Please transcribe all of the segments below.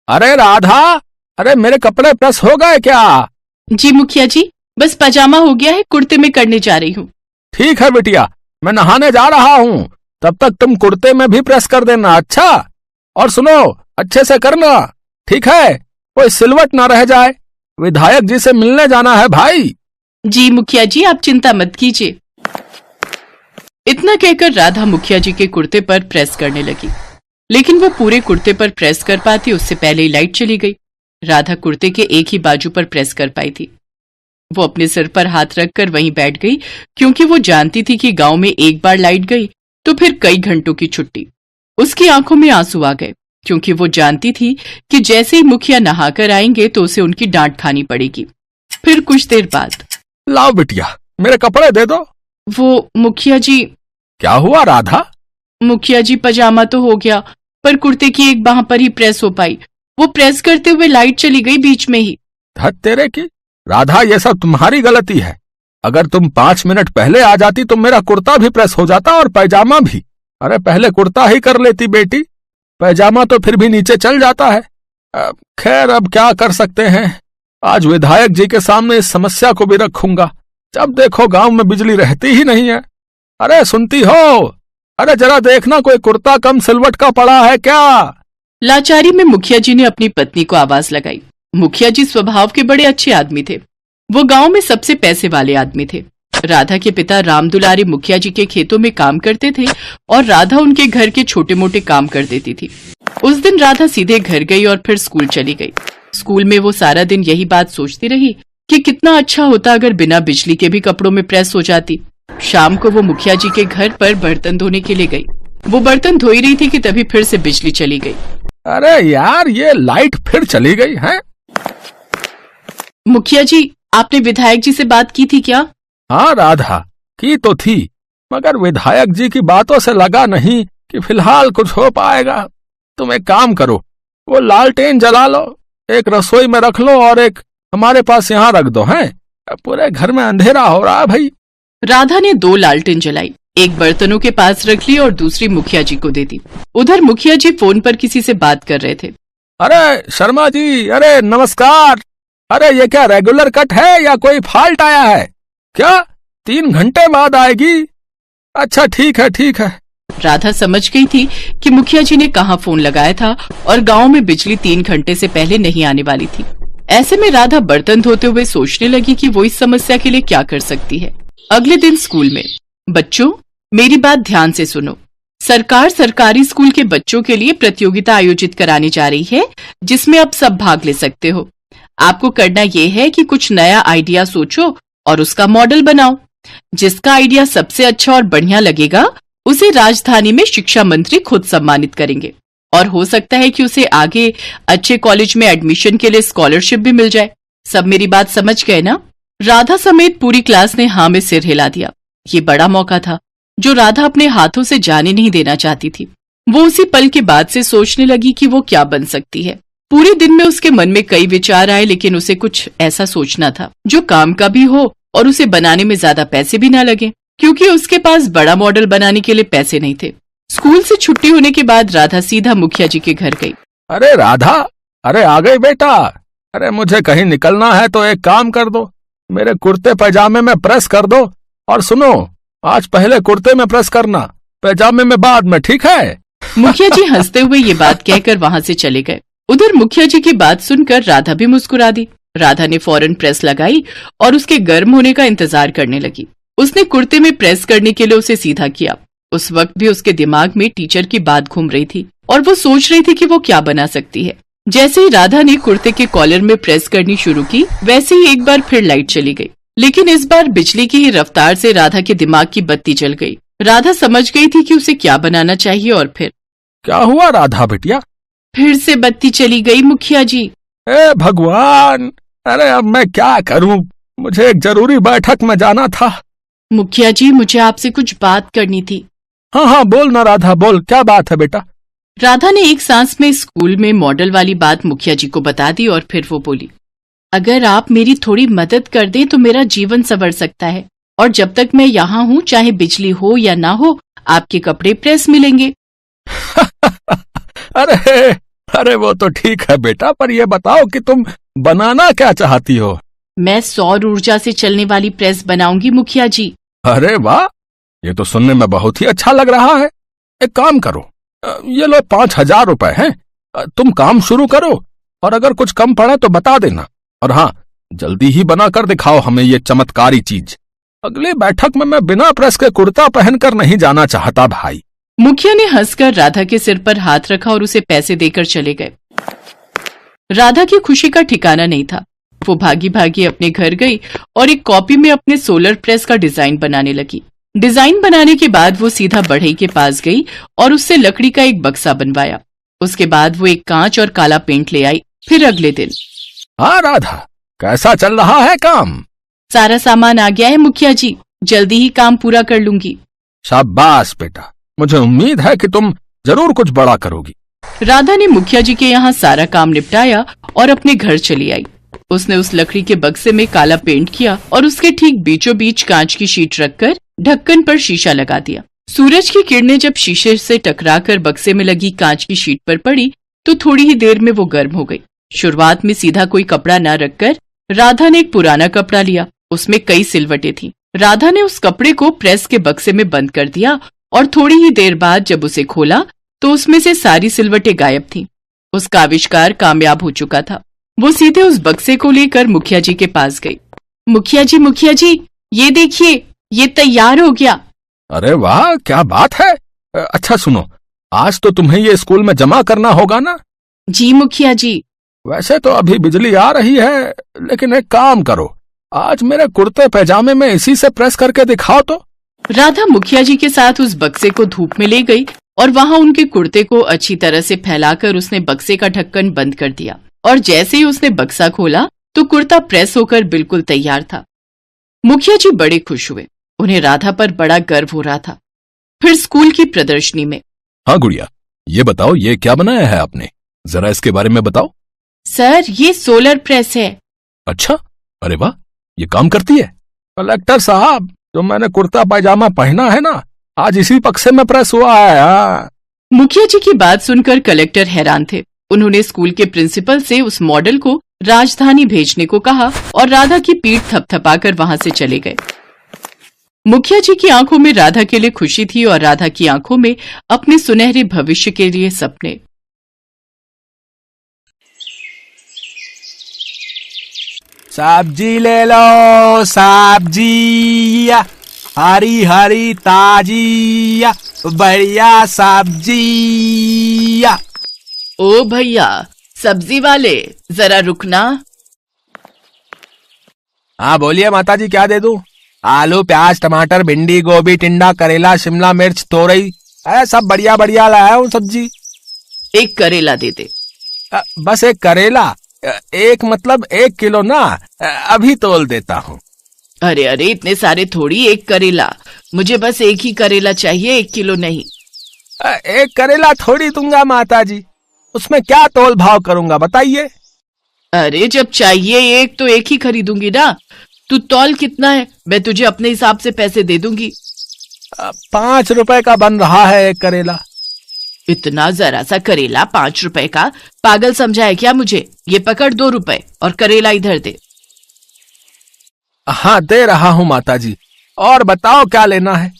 अरे राधा, अरे मेरे कपड़े प्रेस हो गए क्या? जी मुखिया जी, बस पजामा हो गया है, कुर्ते में करने जा रही हूँ। ठीक है बिटिया, मैं नहाने जा रहा हूँ, तब तक तुम कुर्ते में भी प्रेस कर देना। अच्छा, और सुनो, अच्छे से करना, ठीक है? कोई सिलवट ना रह जाए, विधायक जी से मिलने जाना है भाई। जी मुखिया जी, आप चिंता मत कीजिए। इतना कहकर राधा मुखिया जी के कुर्ते पर प्रेस करने लगी, लेकिन वो पूरे कुर्ते पर प्रेस कर पाती उससे पहले ही लाइट चली गई। राधा कुर्ते के एक ही बाजू पर प्रेस कर पाई थी। वो अपने सिर पर हाथ रखकर वहीं बैठ गई, क्योंकि वो जानती थी कि गांव में एक बार लाइट गई तो फिर कई घंटों की छुट्टी। उसकी आंखों में आंसू आ गए, क्योंकि वो जानती थी कि जैसे ही मुखिया नहाकर आएंगे तो उसे उनकी डांट खानी पड़ेगी। फिर कुछ देर बाद, लाओ बिटिया, मेरे कपड़े दे दो। वो मुखिया जी। क्या हुआ राधा? मुखिया जी, पजामा तो हो गया, पर कुर्ते की एक बाह पर ही प्रेस हो पाई। वो प्रेस करते हुए लाइट चली गई बीच में ही। धत तेरे की राधा, ये सब तुम्हारी गलती है। अगर तुम 5 मिनट पहले आ जाती तो मेरा कुर्ता भी प्रेस हो जाता और पैजामा भी। अरे पहले कुर्ता ही कर लेती बेटी, पैजामा तो फिर भी नीचे चल जाता है। खैर, अब क्या कर सकते हैं। आज विधायक जी के सामने इस समस्या को भी रखूंगा। जब देखो गांव में बिजली रहती ही नहीं है। अरे सुनती हो? अरे जरा देखना, कोई कुर्ता कम सिलवट का पड़ा है क्या? लाचारी में मुखिया जी ने अपनी पत्नी को आवाज लगाई। मुखिया जी स्वभाव के बड़े अच्छे आदमी थे। वो गांव में सबसे पैसे वाले आदमी थे। राधा के पिता राम दुलारी मुखिया जी के खेतों में काम करते थे और राधा उनके घर के छोटे मोटे काम कर देती थी। उस दिन राधा सीधे घर गई और फिर स्कूल चली गई। स्कूल में वो सारा दिन यही बात सोचती रही कि कितना अच्छा होता अगर बिना बिजली के भी कपड़ों में प्रेस हो जाती। शाम को वो मुखिया जी के घर पर बर्तन धोने के लिए गई। वो बर्तन धो ही रही थी कि तभी फिर से बिजली चली गई। अरे यार, ये लाइट फिर चली गई है। मुखिया जी, आपने विधायक जी से बात की थी क्या? हाँ राधा, की तो थी, मगर विधायक जी की बातों से लगा नहीं कि फिलहाल कुछ हो पाएगा। तुम एक काम करो, वो लालटेन जला लो, एक रसोई में रख लो और एक हमारे पास यहाँ रख दो। हैं, पूरे घर में अंधेरा हो रहा है भाई। राधा ने 2 लालटेन जलाई, एक बर्तनों के पास रख ली और दूसरी मुखिया जी को दे दी। उधर मुखिया जी फोन पर किसी से बात कर रहे थे। अरे शर्मा जी, अरे नमस्कार। अरे ये क्या रेगुलर कट है या कोई फॉल्ट आया है क्या? 3 घंटे बाद आएगी? अच्छा ठीक है, ठीक है। राधा समझ गई थी कि मुखिया जी ने कहाँ फोन लगाया था और गांव में बिजली 3 घंटे से पहले नहीं आने वाली थी। ऐसे में राधा बर्तन धोते हुए सोचने लगी कि वो इस समस्या के लिए क्या कर सकती है। अगले दिन स्कूल में, बच्चों मेरी बात ध्यान से सुनो। सरकार सरकारी स्कूल के बच्चों के लिए प्रतियोगिता आयोजित कराने जा रही है, जिसमें आप सब भाग ले सकते हो। आपको करना ये है कि कुछ नया आइडिया सोचो और उसका मॉडल बनाओ। जिसका आइडिया सबसे अच्छा और बढ़िया लगेगा उसे राजधानी में शिक्षा मंत्री खुद सम्मानित करेंगे और हो सकता है कि उसे आगे अच्छे कॉलेज में एडमिशन के लिए स्कॉलरशिप भी मिल जाए। सब मेरी बात समझ गए ना? राधा समेत पूरी क्लास ने हाँ में सिर हिला दिया। ये बड़ा मौका था जो राधा अपने हाथों से जाने नहीं देना चाहती थी। वो उसी पल के बाद से सोचने लगी कि वो क्या बन सकती है। पूरे दिन में उसके मन में कई विचार आए, लेकिन उसे कुछ ऐसा सोचना था जो काम का भी हो और उसे बनाने में ज्यादा पैसे भी ना लगे, क्योंकि उसके पास बड़ा मॉडल बनाने के लिए पैसे नहीं थे। स्कूल से छुट्टी होने के बाद राधा सीधा मुखिया जी के घर गई। अरे राधा, अरे आ गई बेटा। अरे मुझे कहीं निकलना है तो एक काम कर दो, मेरे कुर्ते पैजामे में प्रेस कर दो। और सुनो, आज पहले कुर्ते में प्रेस करना, पैजामे में बाद में, ठीक है? मुखिया जी हंसते हुए ये बात कहकर वहां से चले गए। उधर मुखिया जी की बात सुनकर राधा भी मुस्कुरा दी। राधा ने फौरन प्रेस लगाई और उसके गर्म होने का इंतजार करने लगी। उसने कुर्ते में प्रेस करने के लिए उसे सीधा किया। उस वक्त भी उसके दिमाग में टीचर की बात घूम रही थी और वो सोच रही थी कि वो क्या बना सकती है। जैसे ही राधा ने कुर्ते के कॉलर में प्रेस करनी शुरू की, वैसे ही एक बार फिर लाइट चली गई, लेकिन इस बार बिजली की ही रफ्तार से राधा के दिमाग की बत्ती जल गई। राधा समझ गई थी कि उसे क्या बनाना चाहिए और फिर क्या हुआ राधा बिटिया? फिर से बत्ती चली गई मुखिया जी। ए भगवान, अरे अब मैं क्या करूं? मुझे एक जरूरी बैठक में जाना था। मुखिया जी, मुझे आपसे कुछ बात करनी थी। हाँ हाँ बोल ना राधा, बोल, क्या बात है बेटा? राधा ने एक सांस में स्कूल में मॉडल वाली बात मुखिया जी को बता दी और फिर वो बोली, अगर आप मेरी थोड़ी मदद कर दें तो मेरा जीवन संवर सकता है और जब तक मैं यहाँ हूँ, चाहे बिजली हो या ना हो, आपके कपड़े प्रेस मिलेंगे। अरे अरे वो तो ठीक है बेटा, पर ये बताओ कि तुम बनाना क्या चाहती हो? मैं सौर ऊर्जा से चलने वाली प्रेस बनाऊंगी मुखिया जी। अरे वाह, ये तो सुनने में बहुत ही अच्छा लग रहा है। एक काम करो, ये लो 5,000 रुपए हैं। तुम काम शुरू करो और अगर कुछ कम पड़े तो बता देना। और हाँ, जल्दी ही बना कर दिखाओ हमें ये चमत्कारी चीज। अगली बैठक में मैं बिना प्रेस के कुर्ता पहनकर नहीं जाना चाहता भाई। मुखिया ने हंसकर राधा के सिर पर हाथ रखा और उसे पैसे देकर चले गए। राधा की खुशी का ठिकाना नहीं था। वो भागी भागी अपने घर गई और एक कॉपी में अपने सोलर प्रेस का डिजाइन बनाने लगी। डिजाइन बनाने के बाद वो सीधा बढ़ई के पास गई और उससे लकड़ी का एक बक्सा बनवाया। उसके बाद वो एक कांच और काला पेंट ले आई। फिर अगले दिन, हाँ राधा, कैसा चल रहा है काम? सारा सामान आ गया है मुखिया जी, जल्दी ही काम पूरा कर लूंगी। शाबाश बेटा, मुझे उम्मीद है कि तुम जरूर कुछ बड़ा करोगी। राधा ने मुखिया जी के यहाँ सारा काम निपटाया और अपने घर चली आई। उसने उस लकड़ी के बक्से में काला पेंट किया और उसके ठीक बीचों बीच कांच की शीट रखकर ढक्कन पर शीशा लगा दिया। सूरज की किरणें जब शीशे से टकराकर बक्से में लगी कांच की शीट पर पड़ी तो थोड़ी ही देर में वो गर्म हो गई। शुरुआत में सीधा कोई कपड़ा न रखकर राधा ने एक पुराना कपड़ा लिया। उसमें कई सिलवटें थीं। राधा ने उस कपड़े को प्रेस के बक्से में बंद कर दिया और थोड़ी ही देर बाद जब उसे खोला तो उसमें से सारी सिलवटें गायब थीं। उसका आविष्कार कामयाब हो चुका था। वो सीधे उस बक्से को लेकर मुखिया जी के पास गई। मुखिया जी, ये देखिए, ये तैयार हो गया। अरे वाह, क्या बात है। अच्छा सुनो, आज तो तुम्हें ये स्कूल में जमा करना होगा ना? जी मुखिया जी। वैसे तो अभी बिजली आ रही है, लेकिन एक काम करो, आज मेरे कुर्ते पैजामे में इसी से प्रेस करके दिखाओ तो। राधा मुखिया जी के साथ उस बक्से को धूप में ले गई और वहां उनके कुर्ते को अच्छी तरह से फैलाकर उसने बक्से का ढक्कन बंद कर दिया। और जैसे ही उसने बक्सा खोला तो कुर्ता प्रेस होकर बिल्कुल तैयार था। मुखिया जी बड़े खुश हुए। उन्हें राधा पर बड़ा गर्व हो रहा था। फिर स्कूल की प्रदर्शनी में, हाँ गुड़िया, ये बताओ, ये क्या बनाया है आपने? जरा इसके बारे में बताओ। सर, ये सोलर प्रेस है। अच्छा, अरे वाह, ये काम करती है? कलेक्टर साहब, जो मैंने कुर्ता पायजामा पहना है ना, आज इसी बक्से में प्रेस हुआ है। हाँ। मुखिया जी की बात सुनकर कलेक्टर हैरान थे। उन्होंने स्कूल के प्रिंसिपल से उस मॉडल को राजधानी भेजने को कहा और राधा की पीठ थपथपाकर वहां से चले गए। मुखिया जी की आंखों में राधा के लिए खुशी थी और राधा की आंखों में अपने सुनहरे भविष्य के लिए सपने। सब्जी ले लो, सब्जी हरी हरी ताजी बढ़िया सब्जी। ओ भैया, सब्जी वाले, जरा रुकना। हाँ बोलिए माताजी, क्या दे दूं? आलू, प्याज, टमाटर, भिंडी, गोभी, टिंडा, करेला, शिमला मिर्च, तोरई, सब बढ़िया बढ़िया लाया हूँ सब्जी। एक करेला दे दे। बस एक करेला? एक मतलब 1 किलो ना, अभी तोल देता हूँ। अरे अरे, इतने सारे थोड़ी, एक करेला। मुझे बस एक ही करेला चाहिए, 1 किलो नहीं। एक करेला थोड़ी दूंगा माताजी, उसमें क्या तोल भाव करूंगा बताइए। अरे जब चाहिए एक तो एक ही खरीदूंगी ना। तू तौल कितना है, मैं तुझे अपने हिसाब से पैसे दे दूंगी। 5 रुपए का बन रहा है एक करेला। इतना जरा सा करेला 5 रुपए का? पागल समझा है क्या मुझे? ये पकड़ 2 रुपए और करेला इधर दे। हाँ दे रहा हूँ माताजी, और बताओ क्या लेना है?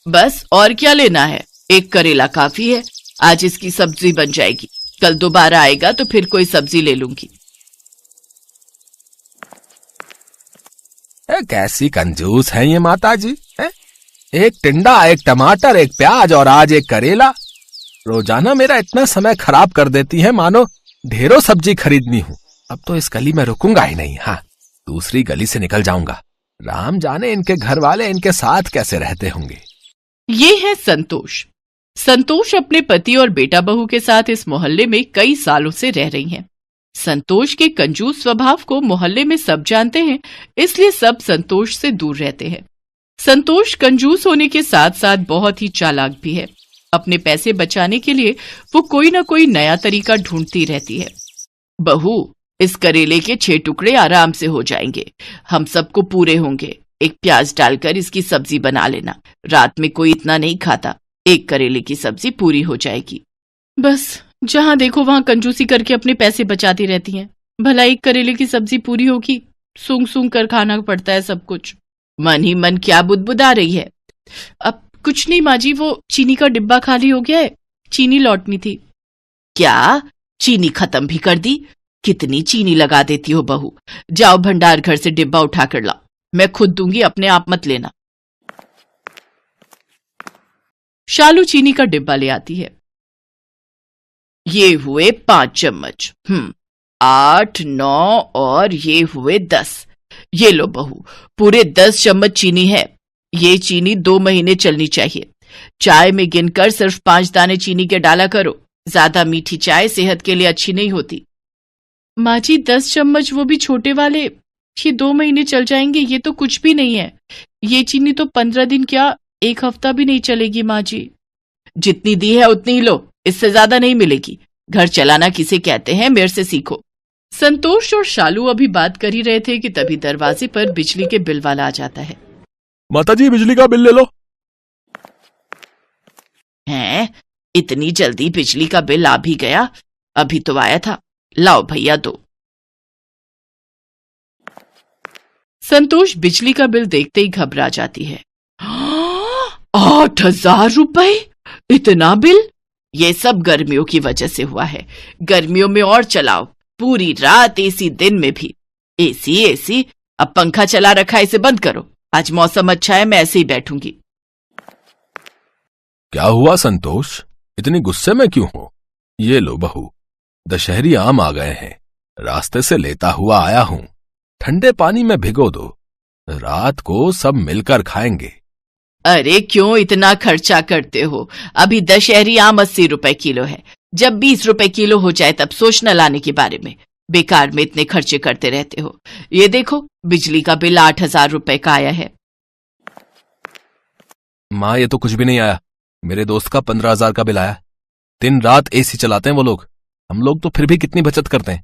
बस और क्या लेना है, एक करेला काफी है। आज इसकी सब्जी बन जाएगी, कल दोबारा आएगा तो फिर कोई सब्जी ले लूंगी। कैसी कंजूस है ये माताजी। एक टिंडा, एक टमाटर, एक प्याज और आज एक करेला। रोजाना मेरा इतना समय खराब कर देती है, मानो ढेरों सब्जी खरीदनी हूँ। अब तो इस गली में रुकूंगा ही नहीं। हाँ, दूसरी गली से निकल जाऊंगा। राम जाने इनके घर वाले इनके साथ कैसे रहते होंगे। ये है संतोष। संतोष अपने पति और बेटा बहू के साथ इस मोहल्ले में कई सालों से रह रही हैं। संतोष के कंजूस स्वभाव को मोहल्ले में सब जानते हैं, इसलिए सब संतोष से दूर रहते हैं। संतोष कंजूस होने के साथ साथ बहुत ही चालाक भी है। अपने पैसे बचाने के लिए वो कोई ना कोई नया तरीका ढूंढती रहती है। बहू, इस करेले के 6 टुकड़े आराम से हो जाएंगे, हम सबको पूरे होंगे। एक प्याज डालकर इसकी सब्जी बना लेना, रात में कोई इतना नहीं खाता। एक करेले की सब्जी पूरी हो जाएगी। बस जहां देखो वहां कंजूसी करके अपने पैसे बचाती रहती हैं। भला एक करेले की सब्जी पूरी होगी, सूंघ सूंघ कर खाना पड़ता है सब कुछ। मन ही मन क्या बुदबुदा रही है। अब कुछ नहीं माँ जी, वो चीनी का डिब्बा खाली हो गया है, चीनी लौटनी थी। क्या चीनी खत्म भी कर दी? कितनी चीनी लगा देती हो बहू। जाओ भंडार घर से डिब्बा उठा कर लाओ, मैं खुद दूंगी, अपने आप मत लेना। शालू चीनी का डिब्बा ले आती है। ये हुए 5 चम्मच, 8, 9 और ये हुए 10। ये लो बहू, पूरे 10 चम्मच चीनी है। ये चीनी 2 महीने चलनी चाहिए। चाय में गिनकर सिर्फ 5 दाने चीनी के डाला करो, ज्यादा मीठी चाय सेहत के लिए अच्छी नहीं होती। माँ जी 10 चम्मच, वो भी छोटे वाले, ये 2 महीने चल जाएंगे, ये तो कुछ भी नहीं है। ये चीनी तो 15 दिन क्या 1 हफ्ता भी नहीं चलेगी माँ जी। जितनी दी है उतनी ही लो, इससे ज्यादा नहीं मिलेगी। घर चलाना किसे कहते हैं, मेरे से सीखो। संतोष और शालू अभी बात कर ही रहे थे कि तभी दरवाजे पर बिजली के बिल वाला आ जाता है। माताजी बिजली का बिल ले लो। हैं, इतनी जल्दी बिजली का बिल आ भी गया? अभी तो आया था, लाओ भैया दो। संतोष बिजली का बिल देखते ही घबरा जाती है। 8,000 रुपए, इतना बिल? ये सब गर्मियों की वजह से हुआ है। गर्मियों में और चलाओ, पूरी रात एसी, दिन में भी एसी एसी। अब पंखा चला रखा है, इसे बंद करो। आज मौसम अच्छा है, मैं ऐसे ही बैठूंगी। क्या हुआ संतोष, इतनी गुस्से में क्यों हो? ये लो बहू, दशहरी आम आ गए हैं, रास्ते से लेता हुआ आया हूं। ठंडे पानी में भिगो दो, रात को सब मिलकर खाएंगे। अरे क्यों इतना खर्चा करते हो? अभी दशहरी आम 80 रुपए किलो है। जब 20 रुपए किलो हो जाए तब सोचना लाने के बारे में। बेकार में इतने खर्चे करते रहते हो। ये देखो, बिजली का बिल 8,000 रुपए का आया है। माँ ये तो कुछ भी नहीं आया, मेरे दोस्त का 15,000 का बिल आया। दिन रात एसी चलाते हैं वो लोग, हम लोग तो फिर भी कितनी बचत करते हैं।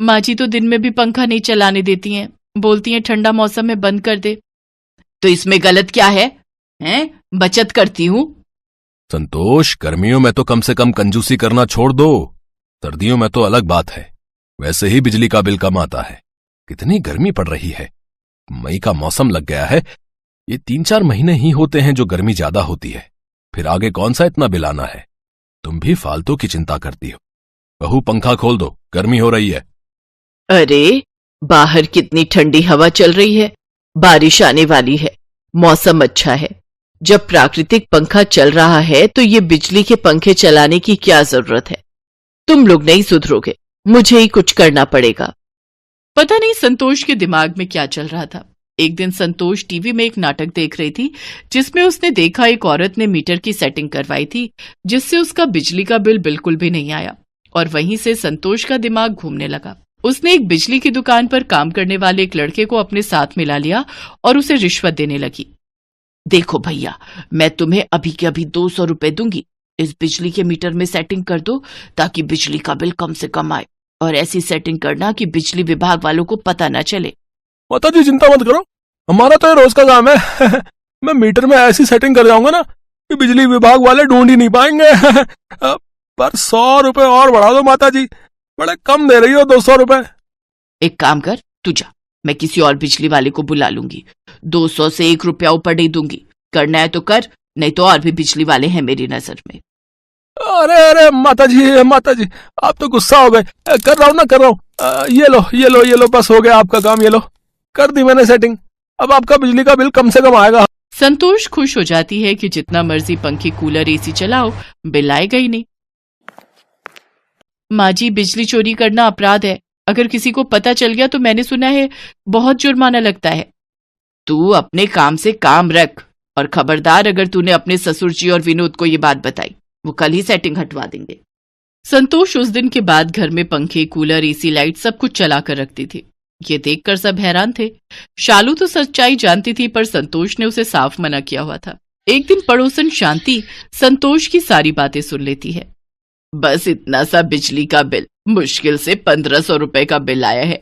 माँ जी तो दिन में भी पंखा नहीं चलाने देती हैं, बोलती हैं ठंडा मौसम में बंद कर दे। तो इसमें गलत क्या है? हैं, बचत करती हूँ। संतोष गर्मियों में तो कम से कम कंजूसी करना छोड़ दो, सर्दियों में तो अलग बात है। वैसे ही बिजली का बिल कम आता है। कितनी गर्मी पड़ रही है, मई का मौसम लग गया है। ये 3-4 महीने ही होते हैं जो गर्मी ज्यादा होती है, फिर आगे कौन सा इतना बिल आना है। तुम भी फालतू की चिंता करती हो। बहू पंखा खोल दो, गर्मी हो रही है। अरे बाहर कितनी ठंडी हवा चल रही है, बारिश आने वाली है, मौसम अच्छा है। जब प्राकृतिक पंखा चल रहा है तो ये बिजली के पंखे चलाने की क्या जरूरत है? तुम लोग नहीं सुधरोगे, मुझे ही कुछ करना पड़ेगा। पता नहीं संतोष के दिमाग में क्या चल रहा था। एक दिन संतोष टीवी में एक नाटक देख रही थी जिसमें उसने देखा एक औरत ने मीटर की सेटिंग करवाई थी जिससे उसका बिजली का बिल बिल्कुल भी नहीं आया, और वहीं से संतोष का दिमाग घूमने लगा। उसने एक बिजली की दुकान पर काम करने वाले एक लड़के को अपने साथ मिला लिया और उसे रिश्वत देने लगी। देखो भैया, मैं तुम्हें अभी के अभी 200 रुपए दूंगी, इस बिजली के मीटर में सेटिंग कर दो ताकि बिजली का बिल कम से कम आए, और ऐसी सेटिंग करना कि बिजली विभाग वालों को पता न चले। माताजी चिंता मत करो, हमारा तो ये रोज का काम है। मैं मीटर में ऐसी सेटिंग कर जाऊंगा ना कि बिजली विभाग वाले ढूंढ ही नहीं पाएंगे। पर 100 रुपए और बढ़ा दो माताजी, बड़े कम दे रही हो 200 रुपए। एक काम कर, तू जा, मैं किसी और बिजली वाले को बुला लूंगी। 200 से 1 रुपया ऊपर नहीं दूंगी। करना है तो कर, नहीं तो और भी बिजली वाले हैं मेरी नजर में। अरे अरे माताजी आप तो गुस्सा हो गए। कर रहा हूँ ना, कर रहा हूँ। ये लो बस हो गया आपका काम। ये लो, कर दी मैंने सेटिंग, अब आपका बिजली का बिल कम से कम आएगा। संतोष खुश हो जाती है कि जितना मर्जी पंखे कूलर एसी चलाओ, बिल आएगा ही नहीं। माँ जी बिजली चोरी करना अपराध है, अगर किसी को पता चल गया तो मैंने सुना है बहुत जुर्माना लगता है। तू अपने काम से काम रख, और खबरदार अगर तूने अपने ससुर जी और विनोद को ये बात बताई, वो कल ही सेटिंग हटवा देंगे। संतोष उस दिन के बाद घर में पंखे कूलर एसी लाइट सब कुछ चला कर रखती थी। ये देखकर सब हैरान थे। शालू तो सच्चाई जानती थी पर संतोष ने उसे साफ मना किया हुआ था। एक दिन पड़ोसन शांति संतोष की सारी बातें सुन लेती है। बस इतना सा बिजली का बिल, मुश्किल से 1500 रुपए का बिल आया है।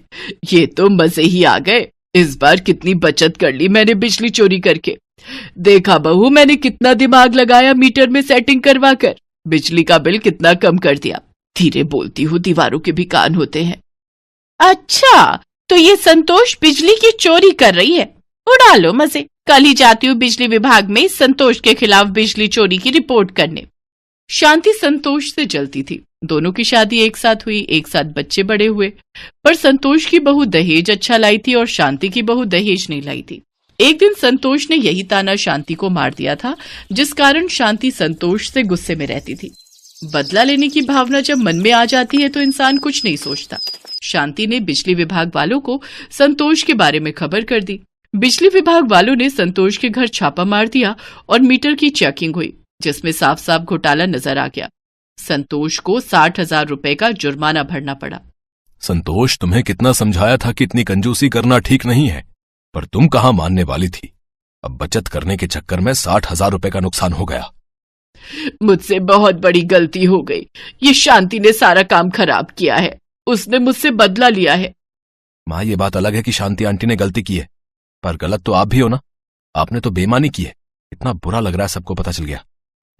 ये तो मजे ही आ गए। इस बार कितनी बचत कर ली मैंने बिजली चोरी करके। देखा बहू, मैंने कितना दिमाग लगाया मीटर में सेटिंग करवा कर। बिजली का बिल कितना कम कर दिया। धीरे बोलती हूँ, दीवारों के भी कान होते हैं। अच्छा, तो ये संतोष बिजली की चोरी कर रही है। उड़ा लो मजे। कल ही जाती हूँ बिजली विभाग में संतोष के खिलाफ बिजली चोरी की रिपोर्ट करने। शांति संतोष से जलती थी। दोनों की शादी एक साथ हुई, एक साथ बच्चे बड़े हुए, पर संतोष की बहू दहेज अच्छा लाई थी और शांति की बहू दहेज नहीं लाई थी। एक दिन संतोष ने यही ताना शांति को मार दिया था, जिस कारण शांति संतोष से गुस्से में रहती थी। बदला लेने की भावना जब मन में आ जाती है तो इंसान कुछ नहीं सोचता। शांति ने बिजली विभाग वालों को संतोष के बारे में खबर कर दी। बिजली विभाग वालों ने संतोष के घर छापा मार दिया और मीटर की चेकिंग हुई, जिसमें साफ साफ घोटाला नजर आ गया। संतोष को 60,000 रुपए का जुर्माना भरना पड़ा। संतोष, तुम्हें कितना समझाया था कि इतनी कंजूसी करना ठीक नहीं है, पर तुम कहाँ मानने वाली थी। अब बचत करने के चक्कर में 60,000 रुपए का नुकसान हो गया। मुझसे बहुत बड़ी गलती हो गई। ये शांति ने सारा काम खराब किया है। उसने मुझसे बदला लिया है। माँ, ये बात अलग है कि शांति आंटी ने गलती की है, पर गलत तो आप भी हो ना। आपने तो बेईमानी की है। इतना बुरा लग रहा है, सबको पता चल गया।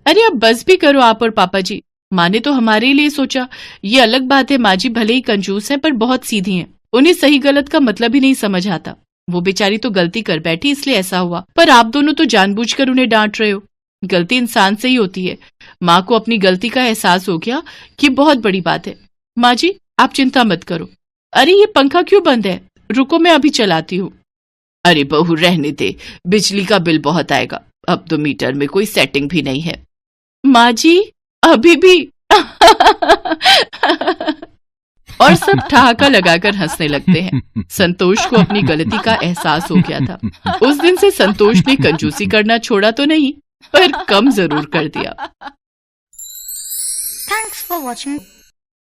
अरे अब बस भी करो आप और पापा जी। माँ ने तो हमारे लिए सोचा। ये अलग बात है, माँ जी भले ही कंजूस हैं पर बहुत सीधी हैं। उन्हें सही गलत का मतलब ही नहीं समझ आता। वो बेचारी तो गलती कर बैठी इसलिए ऐसा हुआ, पर आप दोनों तो जानबूझकर उन्हें डांट रहे हो। गलती इंसान से ही होती है। माँ को अपनी गलती का एहसास हो गया कि बहुत बड़ी बात है। माँ जी आप चिंता मत करो। अरे ये पंखा क्यों बंद है? रुको मैं अभी चलाती हूँ। अरे बहू रहने दे, बिजली का बिल बहुत आएगा। अब तो मीटर में कोई सेटिंग भी नहीं है। माँ जी अभी भी और सब ठहाका लगाकर हंसने लगते हैं। संतोष को अपनी गलती का एहसास हो गया था। उस दिन से संतोष ने कंजूसी करना छोड़ा तो नहीं, पर कम जरूर कर दिया। Thanks for watching.